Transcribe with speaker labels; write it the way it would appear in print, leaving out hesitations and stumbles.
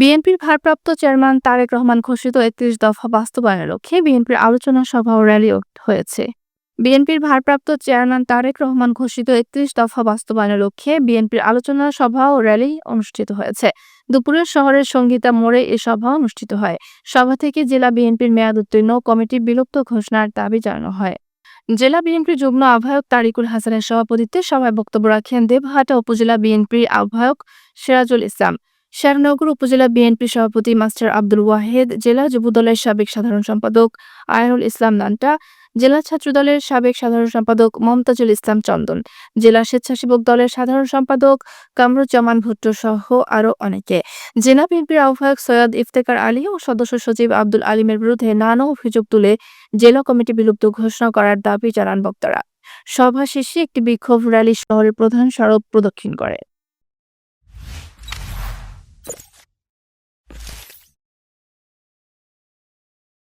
Speaker 1: বিএনপির ভারপ্রাপ্ত চেয়ারম্যান তারেক রহমান ঘোষিত ৩১ দফা বাস্তবায়নের লক্ষ্যে বিএনপির আলোচনা সভা ও র্যালি হয়েছে। বিএনপির ভারপ্রাপ্ত চেয়ারম্যান তারেক রহমান ঘোষিত ৩১ দফা বাস্তবায়নের লক্ষ্যে বিএনপির আলোচনা সভা ও র্যালি অনুষ্ঠিত হয়েছে। দুপুরে শহরের সঙ্গীতা মোড়ে এ সভা অনুষ্ঠিত হয়। সভা থেকে জেলা বিএনপির মেয়াদ উত্তীর্ণ কমিটি বিলুপ্ত ঘোষণার দাবি জানানো হয়। জেলা বিএনপির যুগ্ম আহ্বায়ক তারিকুল হাসানের সভাপতিত্বে সভায় বক্তব্য রাখেন দেবহাটা উপজেলা বিএনপির আহ্বায়ক সিরাজুল ইসলাম, শেরনগর উপজেলা বিএনপি সভাপতি মাস্টার আব্দুল ওয়াহেদ, জেলা যুবদলের সাবেক সাধারণ সম্পাদক আয়নুল ইসলাম নান্টা, জেলা ছাত্রদলের সাবেক সাধারণ সম্পাদক মমতাজুল ইসলাম চন্দন, জেলা স্বেচ্ছাসেবক দলের সাধারণ সম্পাদক কামরুজ্জামান ভুট্টো সহ আরও অনেকে। জেলা বিএনপির আহ্বায়ক সৈয়দ ইফতেখার আলী ও সদস্য সচিব আব্দুল আলিমের বিরুদ্ধে নানা অভিযোগ তুলে জেলা কমিটি বিলুপ্ত ঘোষণা করার দাবি জানান বক্তারা। সভা শেষে একটি বিক্ষোভ র্যালি শহরের প্রধান সড়ক প্রদক্ষিণ করে।